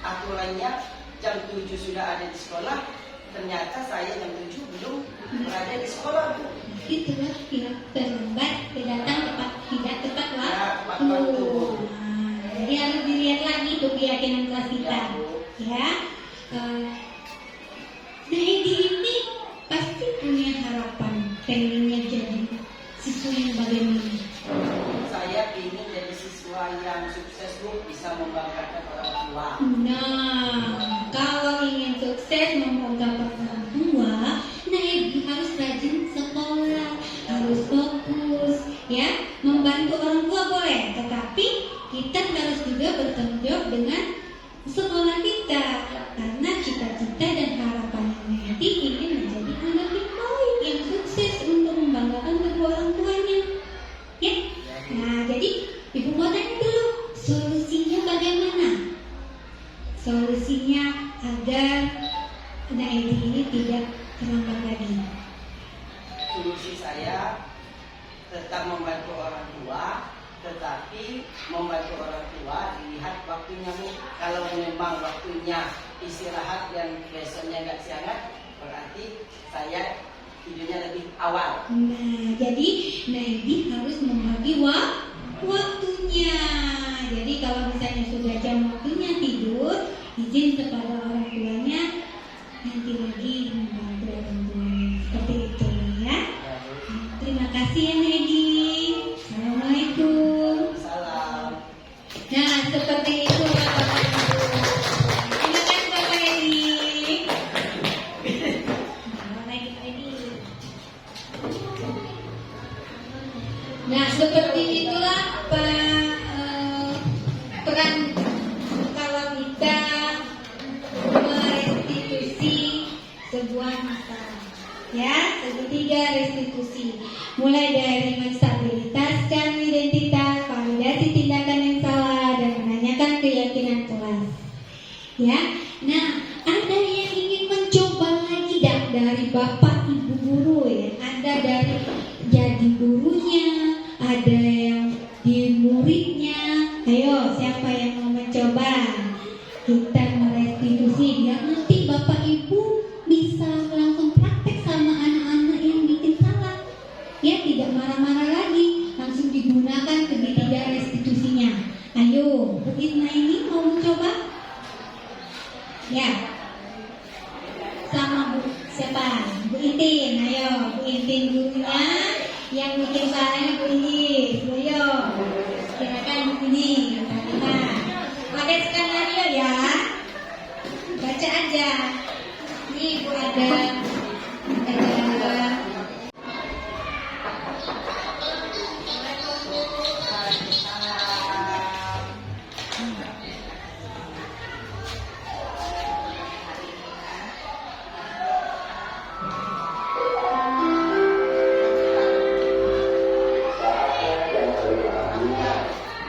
aturannya jam 7 sudah ada di sekolah, ternyata saya jam 7 belum berada di sekolah, Bu. itulah yang terlambat datang tidak tepat waktu. Jadi harus dilihat lagi tuh keyakinan kelas kita, ya. Naedi ini pasti punya harapan, pengennya jadi siswa yang bagaimana? Saya ingin jadi siswa yang sukses, Bu, bisa membanggakan orang tua. Nah, kalau ingin sukses membanggakan orang tua, Naedi harus rajin sekolah, harus fokus, ya. Membantu orang tua boleh, tetapi kita harus juga bertanggung jawab dengan sekolah kita, karena cita-cita dan harapan Naedi ingin menjadi anak yang baik, yang sukses untuk membanggakan kedua orang tuanya, ya. Nah, jadi ibu mau tanya dulu, solusinya bagaimana? Solusinya agar Naedi ini tidak terlambat lagi. Solusi saya tetap membantu orang tua, tetapi membantu orang tua dilihat waktunya, Bu. Kalau memang waktunya istirahat yang biasanya nggak siangan, berarti saya tidurnya lebih awal. Nah, jadi Naedi harus membagi waktunya. Jadi kalau misalnya sudah jam waktunya tidur, izin kepada orang tuanya nanti lagi membantu orang tuanya. Seperti itu, ya. Terima kasih ya Naedi. Assalamualaikum. Salam. Nah, seperti itu Bapak Ibu. Terima kasih Bapak Edi. Nah, seperti itulah peran kalau kita merestitusi sebuah masalah. Ya, segitiga restitusi. Mulai dari menstabilitaskan identitas, validasi tindakan yang salah, dan menanyakan keyakinan kelas. Ya, nah ada yang ingin mencoba lagi dari bapak ibu guru, ya. Ada dari jadi gurunya, ada yang di muridnya. Ayo, siapa yang mau mencoba? Kita merestitusi biar nanti bapak ibu bisa langsung praktek sama anak-anak yang bikin salah. Ya, tidak marah-marah lagi, langsung digunakan segitiga restitusinya. Ayo, Bu Isna ini mau mencoba? Ya, sama Bu siapa? Bu Intin. Ayo, Bu Intin gurunya yang bikin salahnya Bu Indis. Ayo, silakan Bu ini. Pakai skenario ya. Baca aja. Nih Bu ada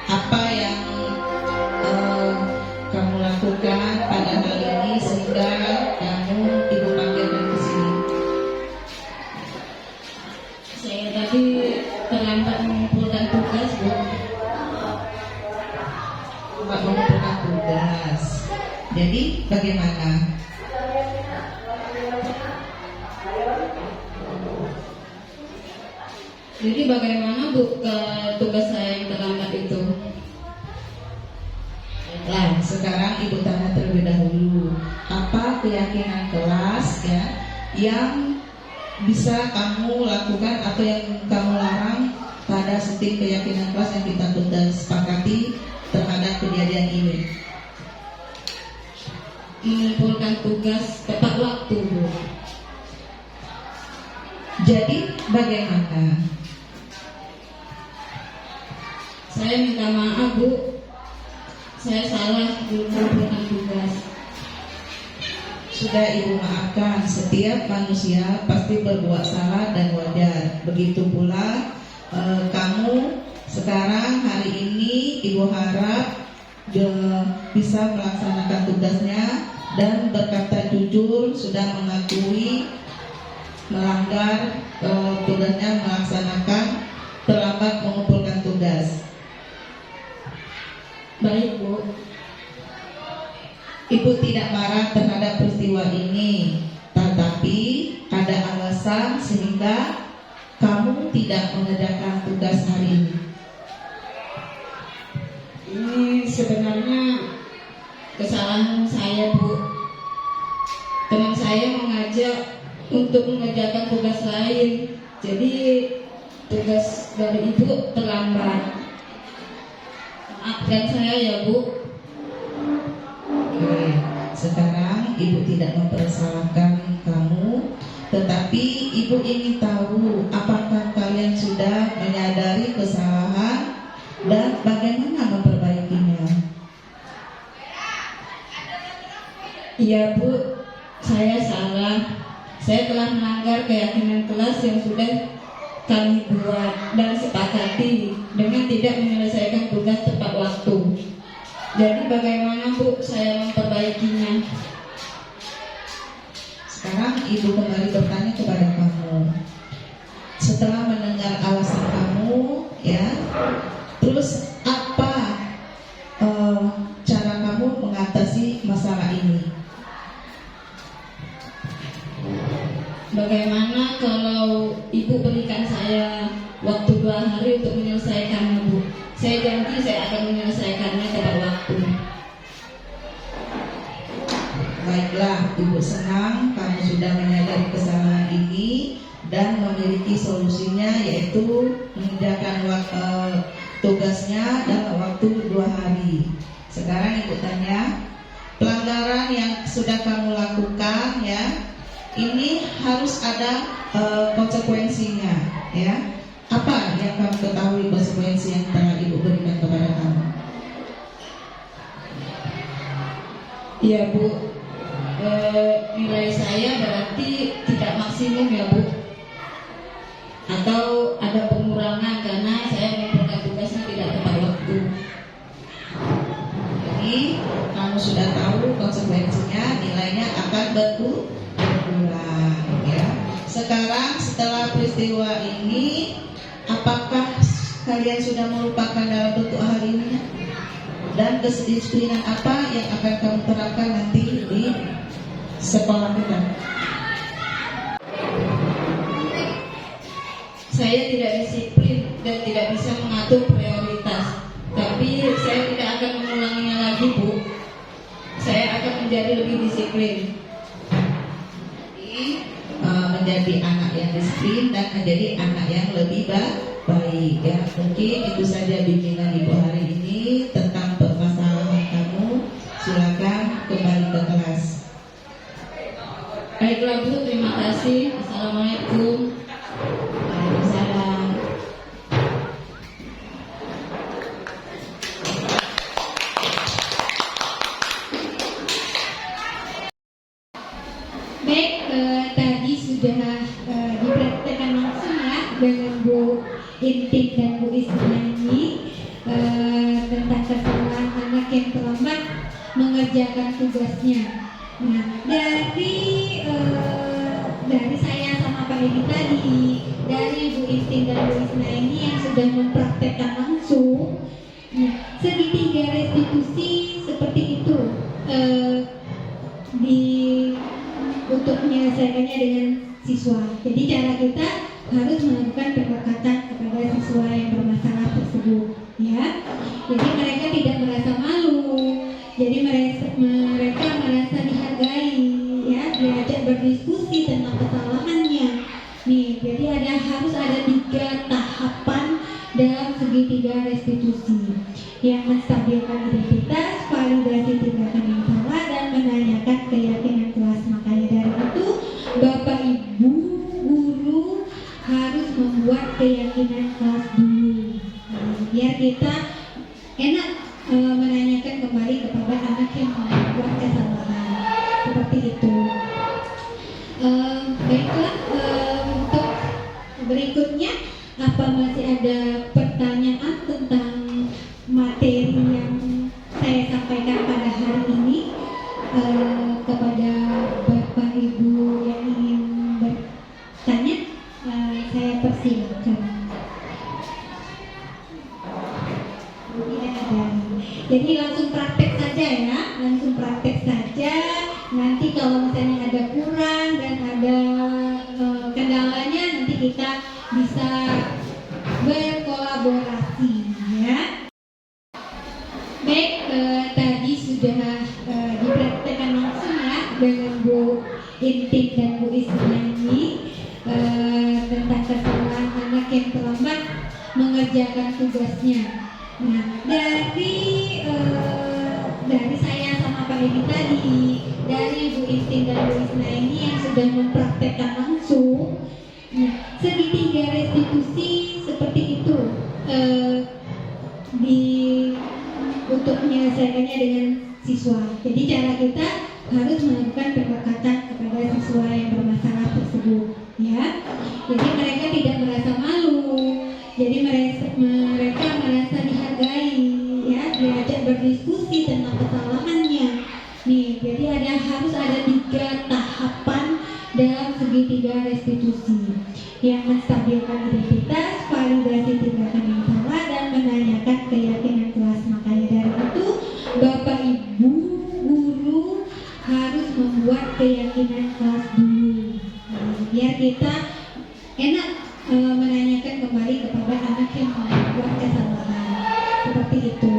apa yang kamu lakukan pada hari ini sehingga kamu ibu panggilkan ke sini? Saya tadi terlambat mengumpulkan tugas, Bu. Mbak mengumpulkan tugas. Jadi bagaimana? Jadi bagaimana Bu ke tugas saya yang terlambat itu? Nah, sekarang ibu tanya terlebih dahulu, apa keyakinan kelas ya yang bisa kamu lakukan atau yang kamu larang pada setiap keyakinan kelas yang kita sudah sepakati terhadap kejadian ini? Mengumpulkan tugas tepat waktu, Bu. Jadi bagaimana? Saya minta maaf, Bu. Saya salah mengumpulkan tugas. Sudah ibu maafkan, setiap manusia pasti berbuat salah dan wajar. Begitu pula kamu sekarang hari ini ibu harap bisa melaksanakan tugasnya dan berkata jujur, sudah mengakui melanggar tugasnya, melaksanakan terlambat mengumpulkan tugas. Baik, Bu. Ibu tidak marah terhadap peristiwa ini, tetapi ada alasan sehingga kamu tidak mengerjakan tugas hari ini? Ini sebenarnya kesalahan saya, Bu. Teman saya mengajak untuk mengerjakan tugas lain, jadi tugas dari Ibu terlambat. Maafkan saya ya, Bu. Oke, sekarang Ibu tidak mempersalahkan kamu, tetapi Ibu ingin tahu apakah kalian sudah menyadari kesalahan dan bagaimana memperbaikinya. Iya, Bu, saya salah. Saya telah melanggar keyakinan kelas yang sudah kami buat dan sepakati dengan tidak menyelesaikan tugas tepat waktu. Jadi bagaimana, Bu, saya memperbaikinya? Sekarang Ibu kembali bertanya kepada kamu. Setelah mendengar alasan kamu, ya, terus apa cara kamu mengatasi masalah ini? Bagaimana kalau Ibu berikan saya waktu 2 hari untuk menyelesaikannya, Bu? Saya janji saya akan menyelesaikannya tepat waktu. Baiklah, Ibu senang kamu sudah menyadari kesalahan ini dan memiliki solusinya, yaitu mengerjakan tugasnya dalam waktu 2 hari. Sekarang Ibu tanya, pelanggaran yang sudah kamu lakukan, ya, ini harus ada konsekuensinya, ya. Apa yang kamu ketahui konsekuensi yang telah Ibu berikan kepada kamu? Iya, Bu. Nilai saya berarti tidak maksimum ya, Bu. Atau ada pengurangan karena saya mengerjakan tugasnya tidak tepat waktu. Jadi kamu sudah tahu konsekuensinya, nilainya akan berkurang, ya. Sekarang setelah peristiwa ini, apakah kalian sudah melupakan dalam bentuk hal ini? Dan kedisiplinan apa yang akan kamu terapkan nanti di sekolah kita? Saya tidak disiplin dan tidak bisa mengatur prioritas. Tapi saya tidak akan mengulanginya lagi, Bu. Saya akan menjadi lebih disiplin. Jadi, menjadi anak yang disiplin dan menjadi anak yang lebih baik, ya. Mungkin itu saja bimbingan Ibu hari ini tentang permasalahan kamu. Silakan kembali ke kelas. Baiklah, Bu, terima kasih. Assalamualaikum. Waalaikumsalam. Baik, tadi sudah dipraktekkan langsung ya dengan Bu Intin dan Bu Isnani tentang kesalahan anak yang terlambat mengerjakan tugasnya. Nah, dari saya sama Pak Edi tadi, dari Bu Intin dan Bu Isnani yang sudah mempraktekkan langsung, nah, segitiga restitusi seperti itu untuk menyelesaikannya dengan siswa. Jadi cara kita harus melakukan pendekatan kepada siswa yang bermasalah tersebut, ya. Jadi mereka tidak merasa malu, jadi mereka merasa dihargai, ya, diajak berdiskusi tentang kesalahannya. Nih, jadi harus ada 3 tahapan dalam segitiga restitusi yang menstabilkan identitas, validasi tindakan yang salah, dan menanyakan keyakinan kelas. Makanya dari itu Bapak Ibu guru harus membuat keyakinan kelas dulu, biar kita enak menanyakan kembali kepada anak yang membuat kesalahan seperti itu. Baiklah, untuk berikutnya, apa masih ada pertanyaan tentang materi yang saya sampaikan pada hari ini kepada Bapak Ibu yang ingin bertanya? Saya persilakan. Tidak ada. Jadi langsung praktek saja ya, langsung praktek saja. Nanti kalau misalnya ada kurang dan ada kendalanya, nanti kita bisa berkolaborasi, ya. Baik, tadi sudah dipraktekkan langsung ya dengan Bu Intin dan Bu Isnani tentang kesalahan anak yang terlambat mengerjakan tugasnya. Nah, dari saya sama Pak Edi tadi, dari Bu Intin dan Bu Isnani yang sudah mempraktekkan langsung, nah, segitiga restitusi seperti itu untuk menyelesaikannya dengan siswa. Jadi cara kita harus melakukan pendekatan kepada siswa yang bermasalah tersebut, ya. Jadi mereka tidak merasa malu, jadi mereka merasa dihargai, ya, diajak berdiskusi tentang kesalahannya. Nih, jadi harus ada 3 tahapan dalam segitiga restitusi yang menstabilkan identitas, validasi tindakan yang salah, dan menanyakan keyakinan kelas. Makanya dari itu Bapak Ibu guru harus membuat keyakinan kelas dulu, biar kita enak menanyakan kembali kepada anak yang membuat kesalahan seperti itu.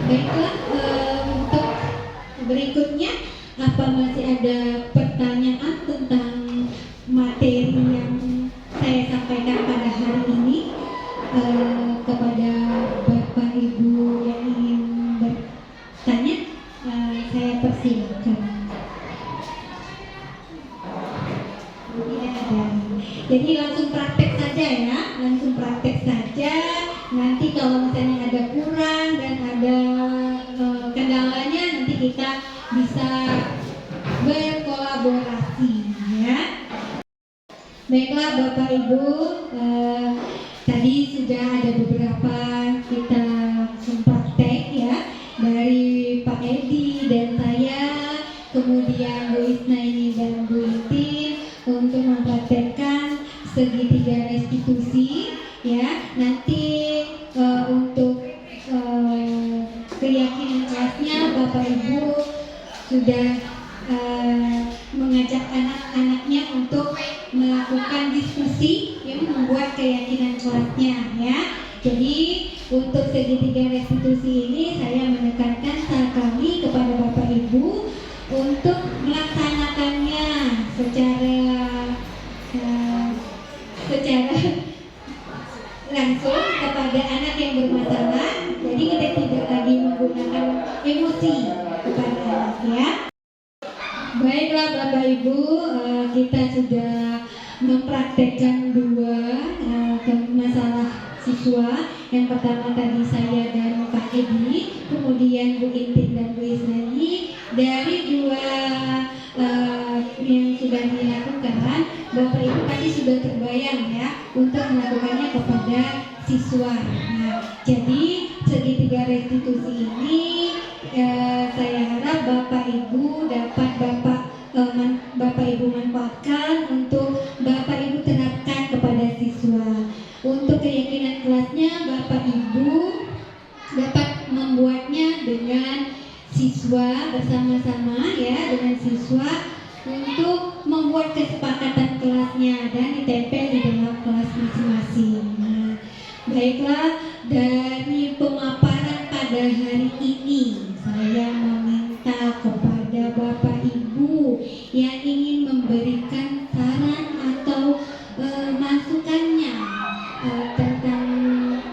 Baiklah, untuk berikutnya, apa masih ada pertanyaan tentang materi yang saya sampaikan pada hari ini kepada Bapak Ibu yang ingin bertanya? Saya persilakan. Tidak ada. Jadi langsung praktek saja ya, langsung praktek saja. Nanti kalau misalnya ada kurang dan ada kendalanya, nanti kita bisa berkolaborasi, ya. Baiklah Bapak Ibu, tadi sudah ada beberapa kita langsung praktek ya, dari Pak Edi dan saya, kemudian Bu Isnaini dan Bu Intin untuk mempraktekkan segitiga restitusi, ya. Nanti untuk keyakinan kelasnya Bapak Ibu sudah mengajak anak-anaknya untuk melakukan diskusi yang membuat keyakinan kelasnya, ya. Jadi untuk segitiga restitusi ini saya menekankan sekali kepada Bapak Ibu untuk melaksanakannya secara langsung kepada anak yang bermasalah. Jadi kita tidak lagi menggunakan emosi kepada anak, ya. Baiklah Bapak Ibu, kita sudah mempraktekkan 2 masalah siswa. Yang pertama tadi saya dan Pak Edi, kemudian Bu Intin dan Bu Isnani. Dari 2 yang sudah dilakukan, Bapak Ibu pasti sudah terbayang ya untuk melakukannya kepada siswa. Nah, jadi segitiga restitusi ini saya harap Bapak Ibu dapat Bapak Ibu manfaatkan untuk Bapak Ibu terapkan kepada siswa. Untuk keyakinan kelasnya Bapak Ibu dapat membuatnya dengan siswa bersama-sama, ya, dengan siswa untuk membuat kesepakatan kelasnya dan ditempel di dalam kelas masing-masing. Nah, baiklah, dari pemaparan pada hari ini saya meminta kepada Bapak Ibu yang ingin memberikan saran atau masukannya tentang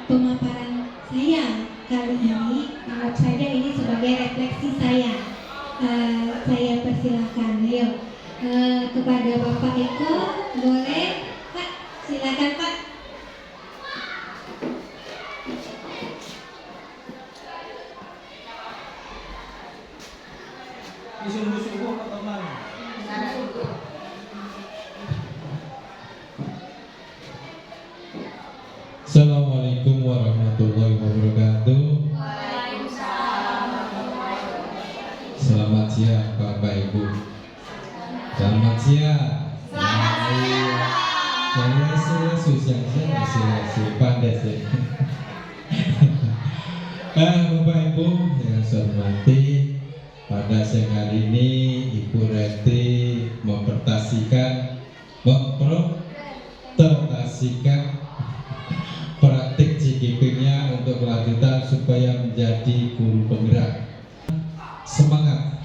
pemaparan saya kali ini. Anggap saja ini sebagai refleksi saya. Saya persilahkan, ayo kepada Bapak Eko, boleh Pak, silakan Pak. Sungguh-sungguh teman. Assalamualaikum warahmatullahi wabarakatuh. Selamat siang Bapak Ibu. Selamat siang. Saya susah masih pandai sih. Bapak Ibu yang saya hormati, pada siang hari ini Ibu Reti mempresentasikan implementasikan praktik CGP-nya untuk kelanjutan supaya menjadi guru penggerak. Semangat,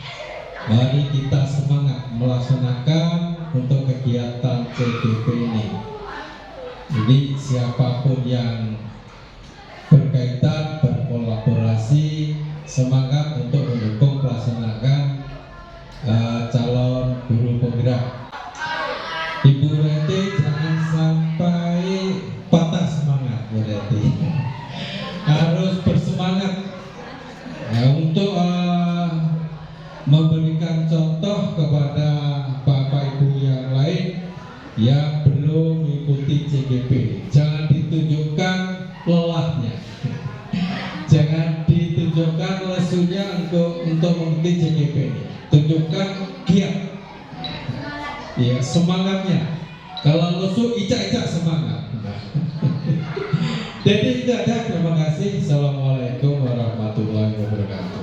mari kita semangat melaksanakan untuk kegiatan CGP ini. Jadi siapapun yang berkaitan, berkolaborasi, semangat untuk mendukung pelaksanaan calon guru penggerak. Ibu Reti jangan sampai patah semangat, Bu Reti. Harus bersemangat untuk memberikan contoh kepada Bapak Ibu yang lain yang belum mengikuti CGP. Jangan ditunjukkan lelahnya, jangan ditunjukkan lesunya untuk mengikuti CGP. Tunjukkan giat, ya, semangatnya. Kalau lesu, icak-icak semangat. Jadi itu aja. Terima kasih. Assalamualaikum warahmatullahi wabarakatuh.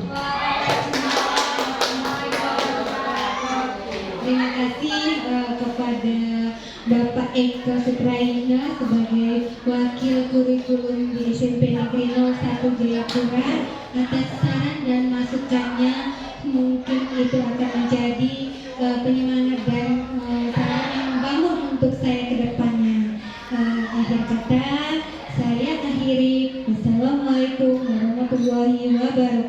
Terima kasih kepada Bapak Eko Supraina sebagai Wakil Kurikulum di SMP Negeri 01 Jayapura atas saran dan masukannya. Mungkin itu akan menjadi penyemangat dan saran yang membangun untuk saya ke depannya. Akhir kata, saya akhiri. Wassalamualaikum warahmatullahi wabarakatuh.